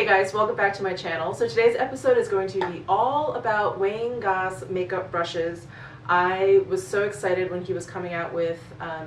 Hey guys, welcome back to my channel. So today's episode is going to be all about Wayne Goss makeup brushes. I was so excited when he was coming out with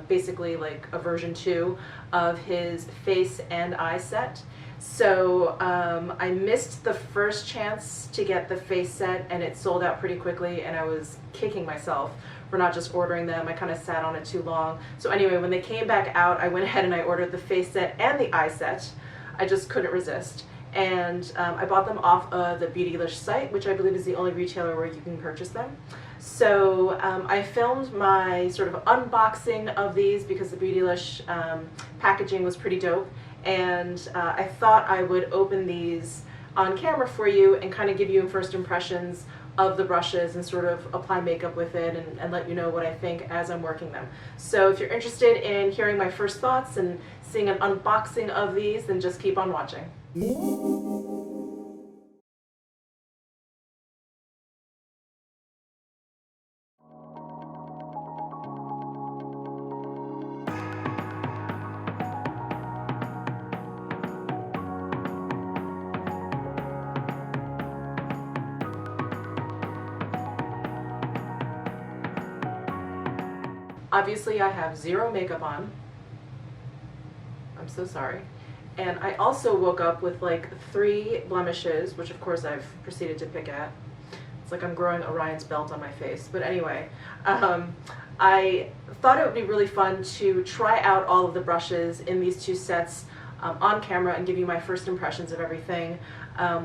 basically like a version 2 of his face and eye set. So I missed the first chance to get the face set and it sold out pretty quickly, and I was kicking myself for not just ordering them. I kind of sat on it too long. So anyway, when they came back out, I went ahead and I ordered the face set and the eye set. I just couldn't resist. And I bought them off of the BEAUTYLISH site, which I believe is the only retailer where you can purchase them. So I filmed my sort of unboxing of these because the BEAUTYLISH packaging was pretty dope, and I thought I would open these on camera for you and kind of give you first impressions of the brushes and sort of apply makeup with it and let you know what I think as I'm working them. So if you're interested in hearing my first thoughts and seeing an unboxing of these, then just keep on watching. Obviously I have zero makeup on. I'm so sorry. And I also woke up with like 3 blemishes, which of course I've proceeded to pick at. It's like I'm growing Orion's belt on my face. But anyway, I thought it would be really fun to try out all of the brushes in these 2 sets on camera and give you my first impressions of everything.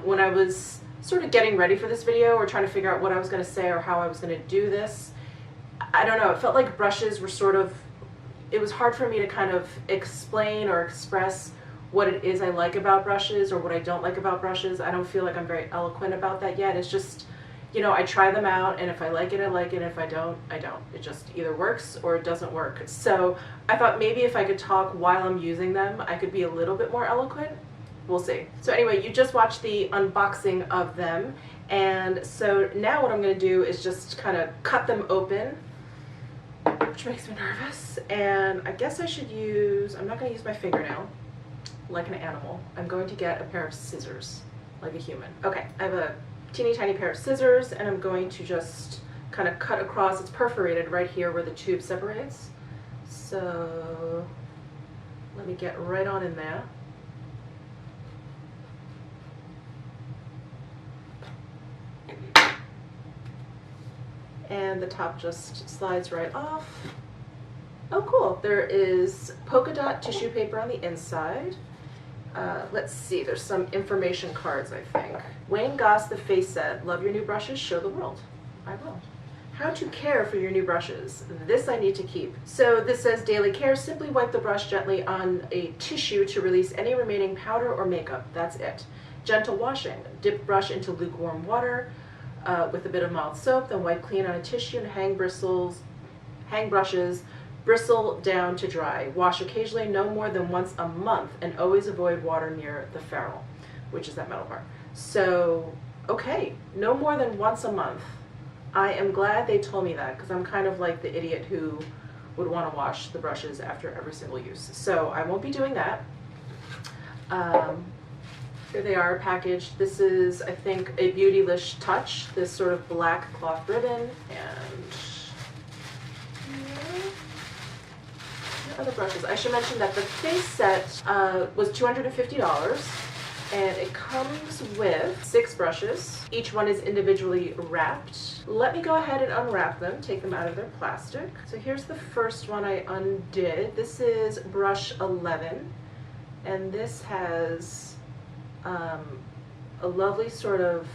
When I was sort of getting ready for this video or trying to figure out what I was going to say or how I was going to do this, I don't know, it felt like brushes were sort of, it was hard for me to kind of explain or express what it is I like about brushes or what I don't like about brushes. I don't feel like I'm very eloquent about that yet. It's just, you know, I try them out, and if I like it, I like it, and if I don't, I don't. It just either works or it doesn't work. So I thought maybe if I could talk while I'm using them, I could be a little bit more eloquent. We'll see. So anyway, you just watched the unboxing of them, and so now what I'm going to do is just kind of cut them open, which makes me nervous. And I guess I should use, I'm not going to use my fingernail like an animal. I'm going to get a pair of scissors like a human. Okay, I have a teeny tiny pair of scissors, and I'm going to just kind of cut across. It's perforated right here where the tube separates. So let me get right on in there. And the top just slides right off. Oh cool, there is polka dot tissue paper on the inside. Let's see, there's some information cards, I think. Wayne Goss, the face set. Love your new brushes, show the world. I will. How to care for your new brushes. This I need to keep. So this says daily care. Simply wipe the brush gently on a tissue to release any remaining powder or makeup. That's it. Gentle washing. Dip brush into lukewarm water with a bit of mild soap, then wipe clean on a tissue and hang brushes bristle down to dry. Wash occasionally, no more than once a month, and always avoid water near the ferrule, which is that metal part. So, okay, no more than once a month. I am glad they told me that, because I'm kind of like the idiot who would want to wash the brushes after every single use. So I won't be doing that. Here they are packaged. This is, I think, a BEAUTYLISH touch, this sort of black cloth ribbon, and other brushes. I should mention that the face set was $250, and it comes with 6 brushes. Each one is individually wrapped. Let me go ahead and unwrap them, take them out of their plastic. So here's the first one I undid. This is brush 11, and this has a lovely sort of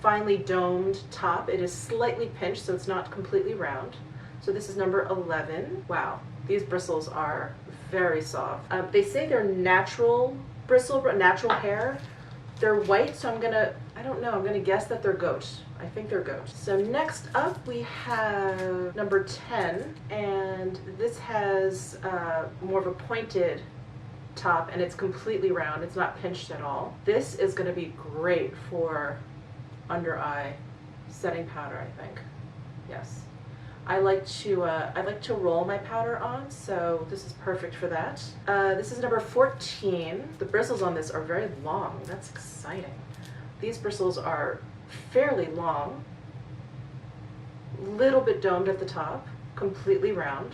finely domed top. It is slightly pinched, so it's not completely round. So this is number 11. Wow. These bristles are very soft. They say they're natural natural hair. They're white, so I don't know, I'm gonna guess that they're goat. I think they're goat. So next up we have number 10, and this has more of a pointed top, and it's completely round. It's not pinched at all. This is gonna be great for under eye setting powder, I think. Yes. I like to roll my powder on, so this is perfect for that. This is number 14. The bristles on this are very long. That's exciting. These bristles are fairly long, little bit domed at the top, completely round.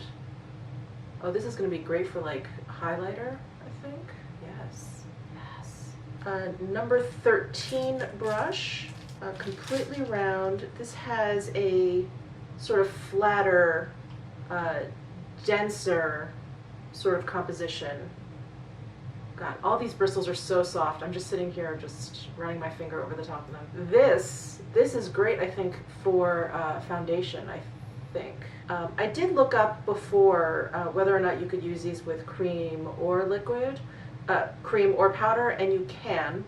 Oh, this is going to be great for like highlighter, I think. Yes, yes. Number 13 brush, completely round. This has a sort of flatter, denser sort of composition. God, all these bristles are so soft. I'm just sitting here just running my finger over the top of them. This is great, I think, for foundation, I think. I did look up before whether or not you could use these with cream or liquid, cream or powder, and you can.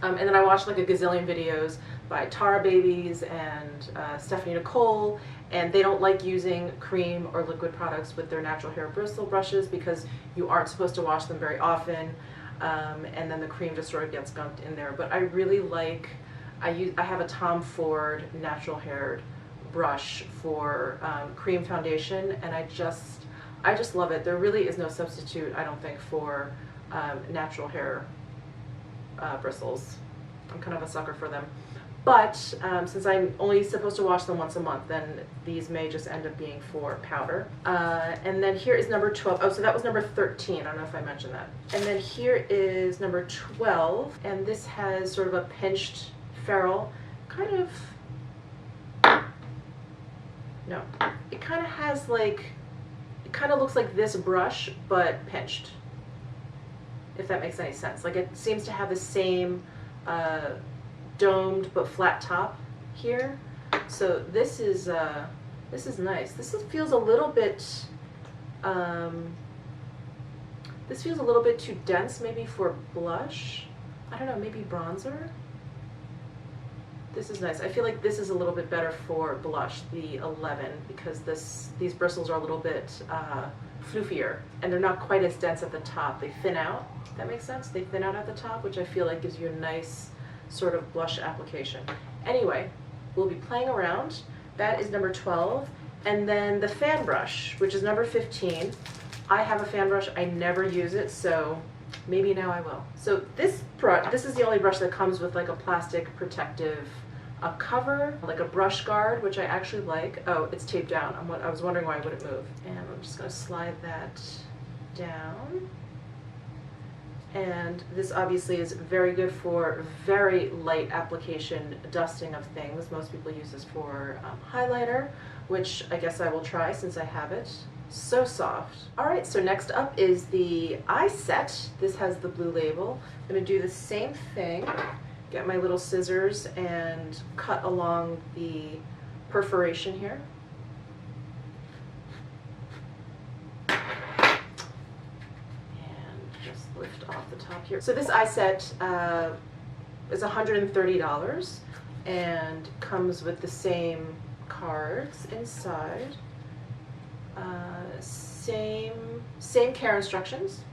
And then I watched like a gazillion videos by Tara Babies and Stephanie Nicole, and they don't like using cream or liquid products with their natural hair bristle brushes because you aren't supposed to wash them very often, and then the cream just sort of gets gunked in there. But I really like, I have a Tom Ford natural haired brush for cream foundation, and I just love it. There really is no substitute, I don't think, for natural hair bristles. I'm kind of a sucker for them. But since I'm only supposed to wash them once a month, then these may just end up being for powder. And then here is number 12. Oh, so that was number 13. I don't know if I mentioned that. And then here is number 12. And this has sort of a pinched ferrule. Kind of, no. It kind of has like, it kind of looks like this brush, but pinched. If that makes any sense. Like it seems to have the same domed but flat top here. So this is nice. This feels a little bit this feels a little bit too dense maybe for blush. I don't know, maybe bronzer. This is nice. I feel like this is a little bit better for blush, the 11, because these bristles are a little bit floofier, and they're not quite as dense at the top. They thin out. That makes sense? They thin out at the top, which I feel like gives you a nice sort of blush application. Anyway, we'll be playing around. That is number 12. And then the fan brush, which is number 15. I have a fan brush. I never use it, so maybe now I will. So this is the only brush that comes with like a plastic protective cover, like a brush guard, which I actually like. Oh, it's taped down. I was wondering why it wouldn't move. And I'm just going to slide that down. And this obviously is very good for very light application, dusting of things. Most people use this for highlighter, which I guess I will try since I have it. So soft. Alright, so next up is the eye set. This has the blue label. I'm going to do the same thing. Get my little scissors and cut along the perforation here. Lift off the top here. So this eye set is $130 and comes with the same cards inside. Same care instructions,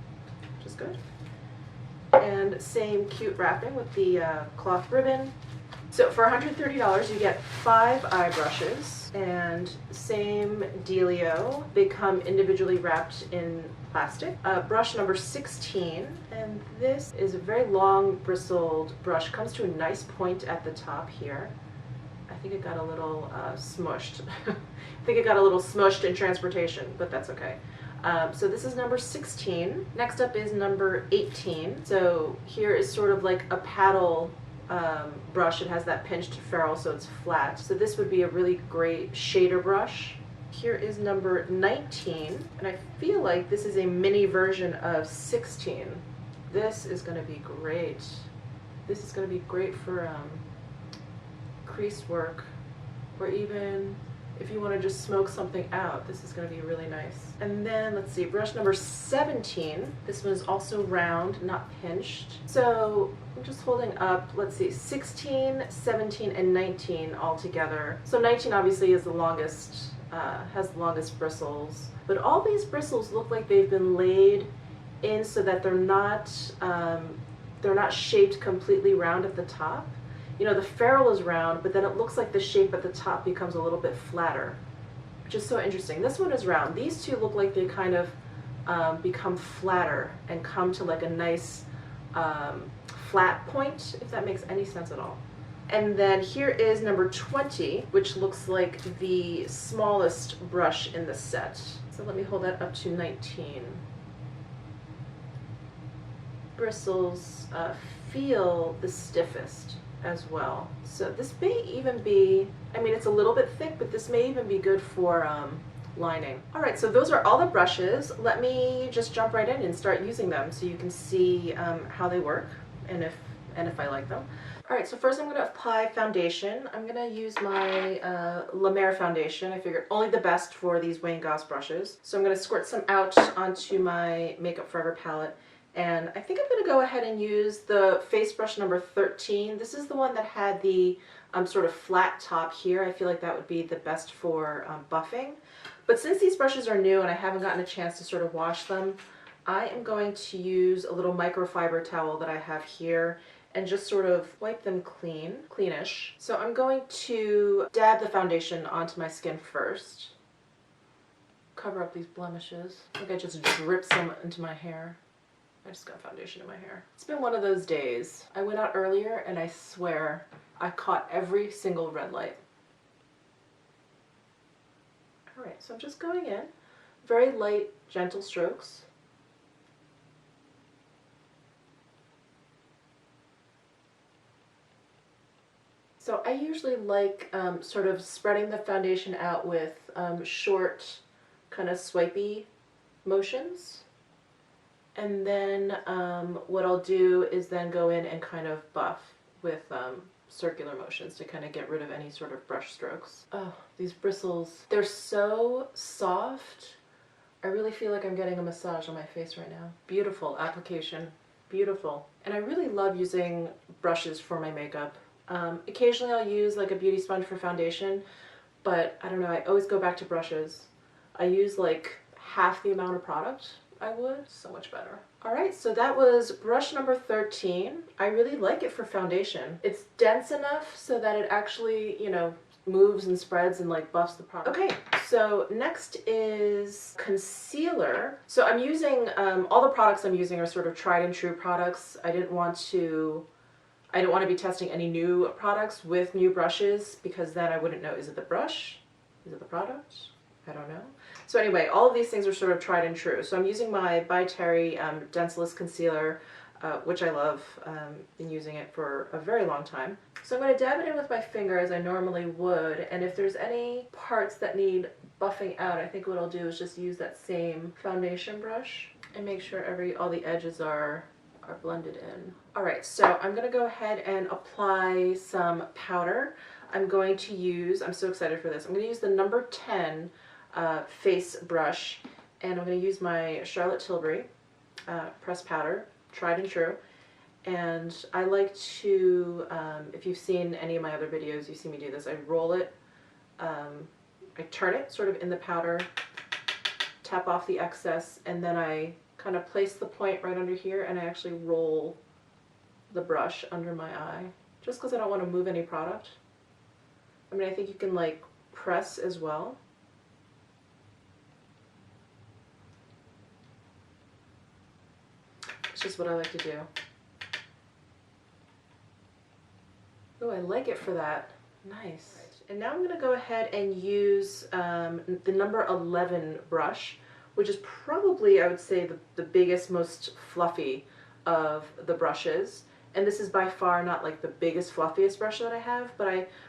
which is good. And same cute wrapping with the cloth ribbon. So for $130 you get 5 eye brushes, and same dealio. They come individually wrapped in plastic. Brush number 16, and this is a very long bristled brush. Comes to a nice point at the top here. I think it got a little smushed. I think it got a little smushed in transportation, but that's okay. So this is number 16. Next up is number 18. So here is sort of like a paddle brush. It has that pinched ferrule, so it's flat. So this would be a really great shader brush. Here is number 19, and I feel like this is a mini version of 16. This is going to be great. This is going to be great for crease work, or even if you want to just smoke something out, this is going to be really nice. And then let's see, brush number 17. This one is also round, not pinched. So I'm just holding up, let's see, 16, 17, and 19 all together. So 19 obviously is the longest, has the longest bristles. But all these bristles look like they've been laid in so that they're not shaped completely round at the top. You know, the ferrule is round, but then it looks like the shape at the top becomes a little bit flatter. which is so interesting. This one is round. These two look like they kind of become flatter and come to like a nice flat point, if that makes any sense at all. And then here is number 20, which looks like the smallest brush in the set. So let me hold that up to 19. Bristles feel the stiffest as well. So this may even be, I mean, it's a little bit thick, but this may even be good for lining. All right, so those are all the brushes. Let me just jump right in and start using them so you can see how they work and if I like them. All right, so first I'm going to apply foundation. I'm going to use my La Mer foundation. I figured only the best for these Wayne Goss brushes. So I'm going to squirt some out onto my Makeup Forever palette. And I think I'm going to go ahead and use the face brush number 13. This is the one that had the sort of flat top here. I feel like that would be the best for buffing. But since these brushes are new and I haven't gotten a chance to sort of wash them, I am going to use a little microfiber towel that I have here and just sort of wipe them cleanish. So I'm going to dab the foundation onto my skin first. Cover up these blemishes. I think I just drip some into my hair. I just got foundation in my hair. It's been one of those days. I went out earlier and I swear I caught every single red light. All right, so I'm just going in. Very light, gentle strokes. So I usually like sort of spreading the foundation out with short, kind of swipey motions. And then what I'll do is then go in and kind of buff with circular motions to kind of get rid of any sort of brush strokes. Oh, these bristles, they're so soft. I really feel like I'm getting a massage on my face right now. Beautiful application, beautiful. And I really love using brushes for my makeup. Occasionally I'll use like a beauty sponge for foundation, but I don't know, I always go back to brushes. I use like half the amount of product I would. So much better. Alright, so that was brush number 13. I really like it for foundation. It's dense enough so that it actually, you know, moves and spreads and like buffs the product. Okay, so next is concealer. So I'm using, all the products I'm using are sort of tried and true products. I didn't want to be testing any new products with new brushes because then I wouldn't know, is it the brush? Is it the product? I don't know. So anyway, all of these things are sort of tried and true. So I'm using my By Terry Denseless Concealer, which I love. Been using it for a very long time. So I'm going to dab it in with my finger as I normally would, and if there's any parts that need buffing out, I think what I'll do is just use that same foundation brush and make sure all the edges are blended in. Alright, so I'm going to go ahead and apply some powder. I'm going to use, I'm so excited for this, I'm going to use the number 10 face brush, and I'm going to use my Charlotte Tilbury pressed powder, tried and true. And I like to, if you've seen any of my other videos, you see me do this, I roll it, I turn it sort of in the powder, tap off the excess, and then I kind of place the point right under here, and I actually roll the brush under my eye, just because I don't want to move any product. I mean, I think you can like press as well. It's just what I like to do. Oh, I like it for that. Nice. And now I'm going to go ahead and use the number 11 brush, which is probably, I would say, the biggest, most fluffy of the brushes. And this is by far not like the biggest, fluffiest brush that I have, but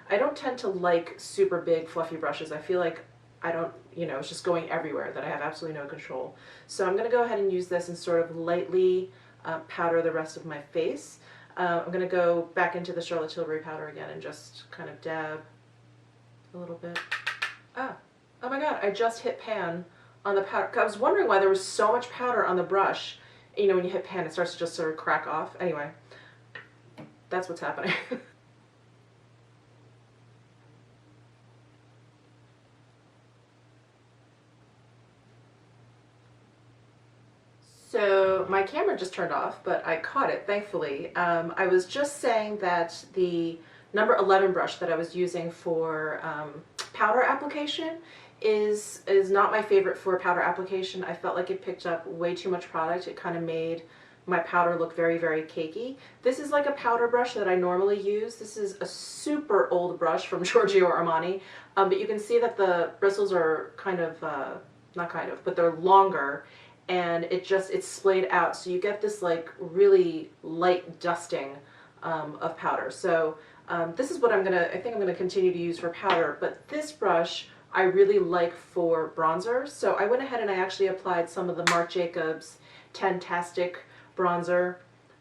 I don't tend to like super big, fluffy brushes. I feel like I don't, you know, it's just going everywhere, that I have absolutely no control. So I'm going to go ahead and use this and sort of lightly powder the rest of my face. I'm going to go back into the Charlotte Tilbury powder again and just kind of dab a little bit. Oh my god, I just hit pan on the powder. I was wondering why there was so much powder on the brush. You know, when you hit pan, it starts to just sort of crack off. Anyway, that's what's happening. So my camera just turned off, but I caught it, thankfully. I was just saying that the number 11 brush that I was using for powder application is not my favorite for powder application. I felt like it picked up way too much product. It kind of made my powder look very, very cakey. This is like a powder brush that I normally use. This is a super old brush from Giorgio or Armani, but you can see that the bristles are kind of, not kind of, but they're longer, and it's splayed out, so you get this like really light dusting of powder. So this is what I think I'm gonna continue to use for powder, but this brush I really like for bronzer. So I went ahead and I actually applied some of the Marc Jacobs Tentastic bronzer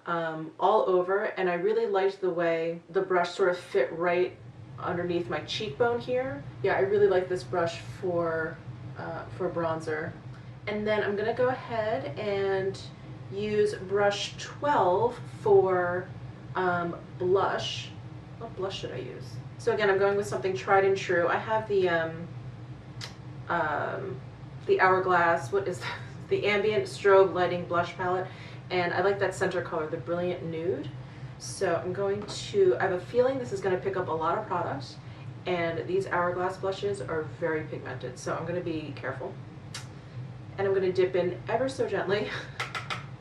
all over, and I really liked the way the brush sort of fit right underneath my cheekbone here. Yeah, I really like this brush for bronzer. And then I'm gonna go ahead and use brush 12 for blush. What blush should I use? So again, I'm going with something tried and true. I have the Hourglass, what is that? The Ambient Strobe Lighting Blush Palette, and I like that center color, the Brilliant Nude. So I have a feeling this is going to pick up a lot of product, and these Hourglass blushes are very pigmented, so I'm going to be careful. And I'm going to dip in ever so gently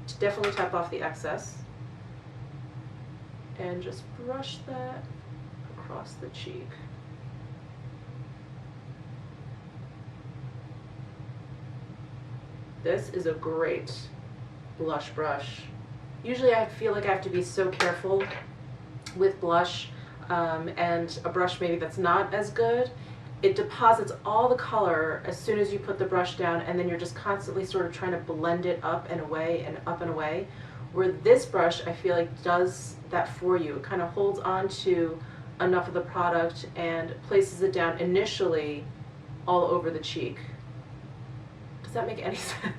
to definitely tap off the excess, and just brush that across the cheek. This is a great blush brush. Usually I feel like I have to be so careful with blush, and a brush maybe that's not as good, it deposits all the color as soon as you put the brush down, and then you're just constantly sort of trying to blend it up and away and up and away. Where this brush, I feel like, does that for you. It kind of holds on to enough of the product and places it down initially all over the cheek. Does that make any sense?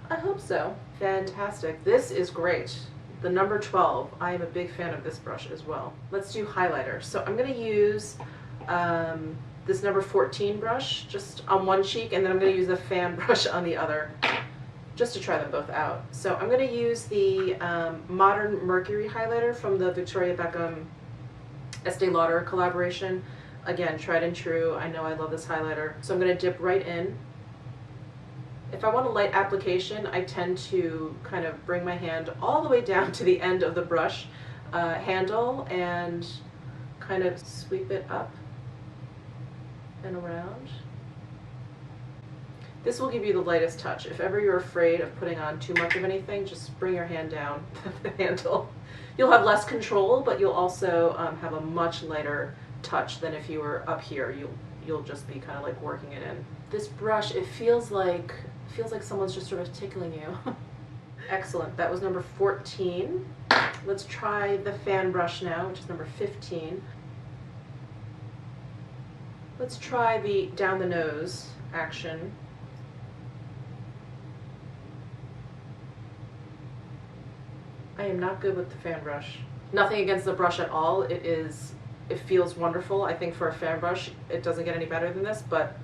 I hope so. Fantastic. This is great. The number 12. I am a big fan of this brush as well. Let's do highlighter. So I'm going to use this number 14 brush just on one cheek, and then I'm going to use the fan brush on the other, just to try them both out. So I'm going to use the Modern Mercury highlighter from the Victoria Beckham Estee Lauder collaboration. Again, tried and true. I know I love this highlighter. So I'm going to dip right in. If I want a light application, I tend to kind of bring my hand all the way down to the end of the brush handle and kind of sweep it up and around. This will give you the lightest touch. If ever you're afraid of putting on too much of anything, just bring your hand down the handle. You'll have less control, but you'll also have a much lighter touch than if you were up here. You'll just be kind of like working it in. This brush, it feels like someone's just sort of tickling you. Excellent. That was number 14. Let's try the fan brush now, which is number 15. Let's try the down the nose action. I am not good with the fan brush. Nothing against the brush at all. It feels wonderful. I think for a fan brush, it doesn't get any better than this, but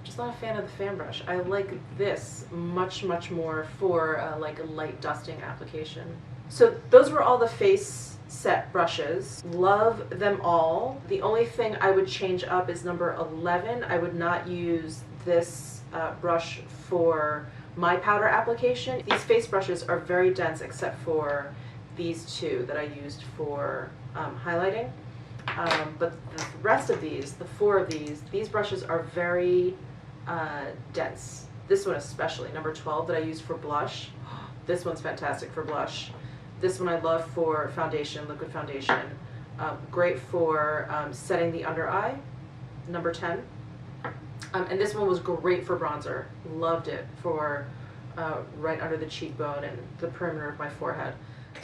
just not a fan of the fan brush. I like this much, much more for like a light dusting application. So those were all the face set brushes. Love them all. The only thing I would change up is number 11. I would not use this brush for my powder application. These face brushes are very dense except for these two that I used for highlighting. But the rest of these, the 4 of these brushes are very dense. This one especially, number 12 that I used for blush. This one's fantastic for blush. This one I love for foundation, liquid foundation. Great for setting the under eye, number 10. And this one was great for bronzer. Loved it for right under the cheekbone and the perimeter of my forehead.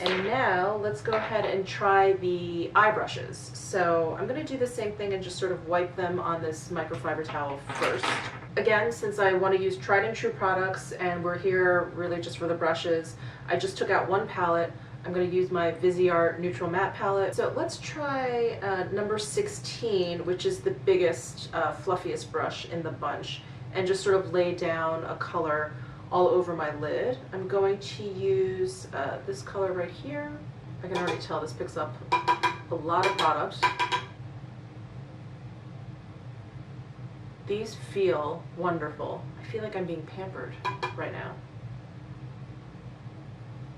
And now let's go ahead and try the eye brushes. So I'm going to do the same thing and just sort of wipe them on this microfiber towel first. Again, since I want to use tried and true products and we're here really just for the brushes, I just took out one palette. I'm going to use my Viseart Neutral Matte palette. So let's try number 16, which is the biggest, fluffiest brush in the bunch, and just sort of lay down a color all over my lid. I'm going to use this color right here. I can already tell this picks up a lot of product. These feel wonderful. I feel like I'm being pampered right now.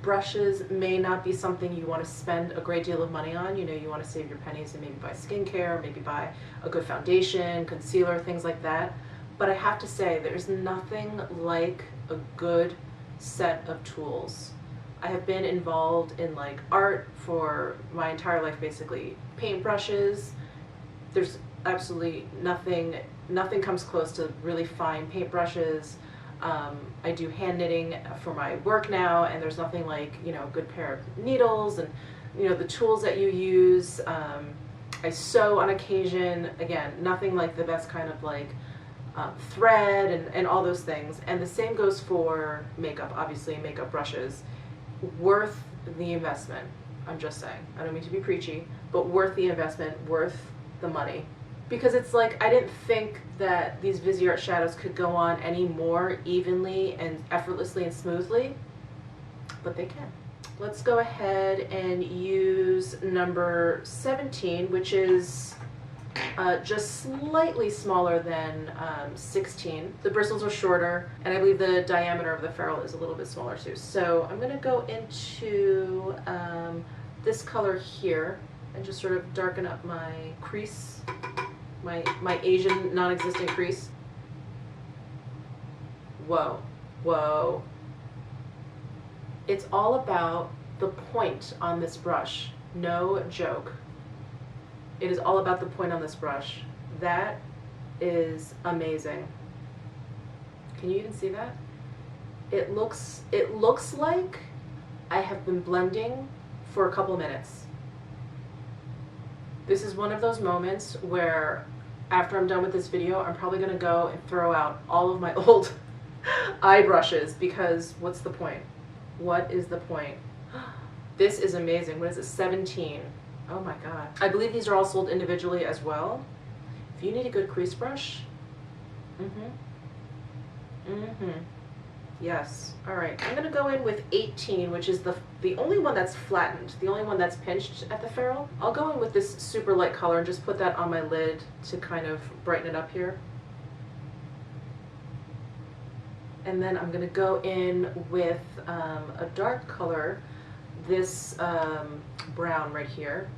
Brushes may not be something you want to spend a great deal of money on. You know, you want to save your pennies and maybe buy skincare, maybe buy a good foundation, concealer, things like that. But I have to say, there's nothing like a good set of tools. I have been involved in like art for my entire life, basically. Paintbrushes, there's absolutely nothing comes close to really fine paintbrushes. I do hand knitting for my work now, and there's nothing like, you know, a good pair of needles and, you know, the tools that you use. I sew on occasion. Again, nothing like the best kind of like thread and all those things. And the same goes for makeup, obviously, makeup brushes. Worth the investment. I'm just saying. I don't mean to be preachy, but worth the investment, worth the money. Because it's like, I didn't think that these Viseart shadows could go on any more evenly and effortlessly and smoothly, but they can. Let's go ahead and use number 17, which is just slightly smaller than 16. The bristles are shorter, and I believe the diameter of the ferrule is a little bit smaller too. So I'm going to go into this color here and just sort of darken up my crease. My Asian non-existent crease. Whoa, whoa. It's all about the point on this brush. No joke. It is all about the point on this brush. That is amazing. Can you even see that? It looks like I have been blending for a couple minutes. This is one of those moments where after I'm done with this video, I'm probably going to go and throw out all of my old eye brushes, because what's the point? What is the point? This is amazing. What is it? 17. Oh my god. I believe these are all sold individually as well. If you need a good crease brush, yes. All right, I'm gonna go in with 18, which is the only one that's flattened, the only one that's pinched at the ferrule. I'll go in with this super light color and just put that on my lid to kind of brighten it up here. And then I'm gonna go in with a dark color, this brown right here.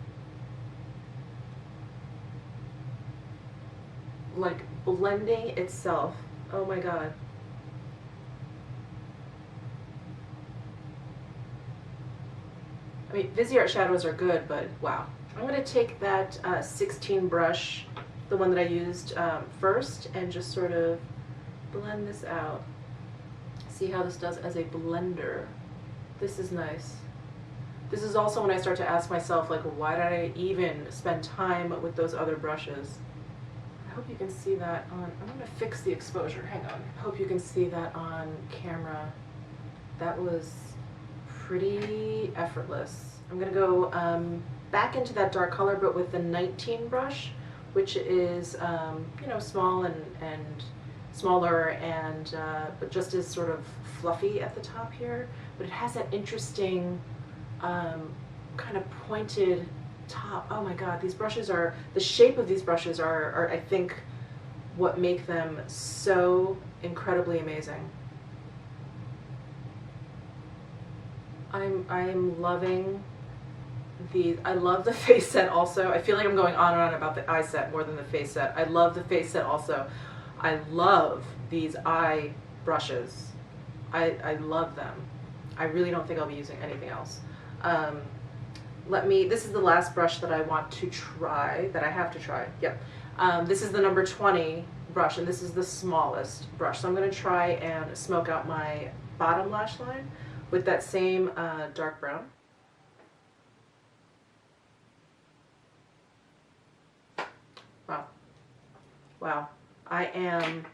Like blending itself. Oh my god. I mean, Viseart shadows are good, but wow. I'm going to take that 16 brush, the one that I used first, and just sort of blend this out. See how this does as a blender. This is nice. This is also when I start to ask myself, like, why did I even spend time with those other brushes? I hope you can see that on, I'm going to fix the exposure, hang on. I hope you can see that on camera. That was pretty effortless. I'm going to go back into that dark color, but with the 19 brush, which is, you know, small and smaller and, but just as sort of fluffy at the top here. But it has that interesting kind of pointed top. Oh my god, these brushes are, the shape of these brushes are I think what make them so incredibly amazing. I'm loving these. I love the face set also. I feel like I'm going on and on about the eye set more than the face set. I love the face set also. I love these eye brushes. I love them. I really don't think I'll be using anything else. This is the last brush that I want to try, that I have to try. Yep. This is the number 20 brush, and this is the smallest brush. So I'm going to try and smoke out my bottom lash line with that same dark brown. Wow. Wow. I'm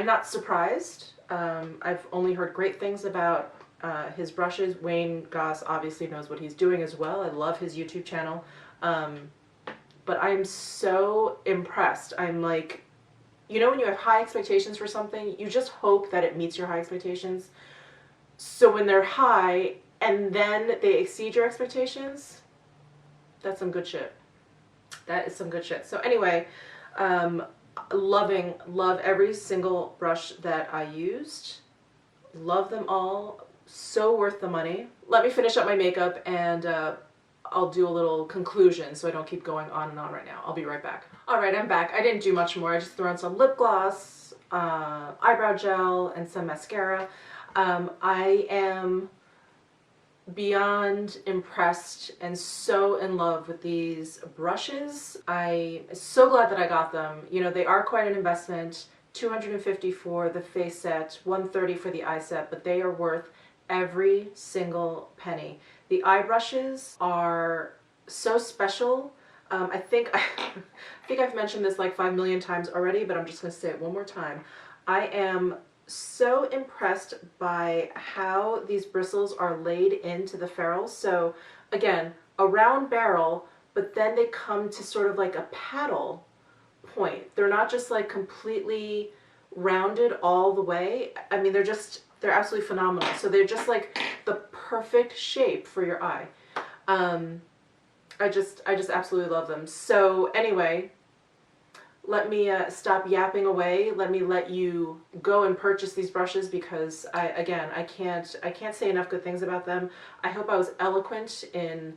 not surprised. I've only heard great things about his brushes. Wayne Goss obviously knows what he's doing as well. I love his YouTube channel. But I'm so impressed. I'm like, you know when you have high expectations for something, you just hope that it meets your high expectations. So when they're high and then they exceed your expectations, that's some good shit. That is some good shit. So anyway, love every single brush that I used. Love them all. So worth the money. Let me finish up my makeup and I'll do a little conclusion so I don't keep going on and on right now. I'll be right back. Alright, I'm back. I didn't do much more. I just threw on some lip gloss, eyebrow gel, and some mascara. I am beyond impressed and so in love with these brushes. I'm so glad that I got them. You know, they are quite an investment. $250 for the face set, $130 for the eye set, but they are worth every single penny. The eye brushes are so special. I think I've mentioned this like 5 million times already, but I'm just going to say it one more time. I am so impressed by how these bristles are laid into the ferrule. So again, a round barrel, but then they come to sort of like a paddle point. They're not just like completely rounded all the way. I mean, they're absolutely phenomenal. So they're just like the perfect shape for your eye. I just absolutely love them. So anyway, let me stop yapping away. Let me let you go and purchase these brushes because I can't say enough good things about them. I hope I was eloquent in,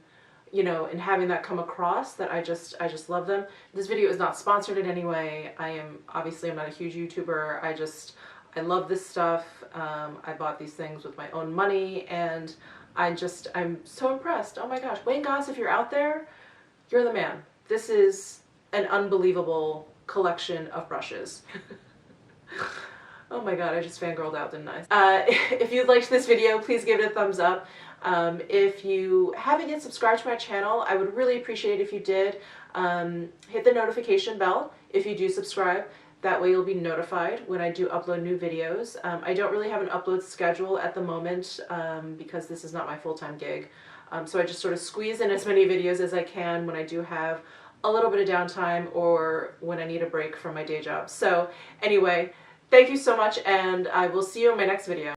you know, in having that come across, that I just love them. This video is not sponsored in any way. I'm not a huge YouTuber. I love this stuff. I bought these things with my own money and I'm so impressed. Oh my gosh, Wayne Goss, if you're out there, you're the man. This is an unbelievable collection of brushes. Oh my god, I just fangirled out, didn't I? If you liked this video, please give it a thumbs up. If you haven't yet subscribed to my channel, I would really appreciate it if you did. Hit the notification bell if you do subscribe. That way you'll be notified when I do upload new videos. I don't really have an upload schedule at the moment because this is not my full-time gig. So I just sort of squeeze in as many videos as I can when I do have a little bit of downtime or when I need a break from my day job. So anyway, thank you so much and I will see you in my next video.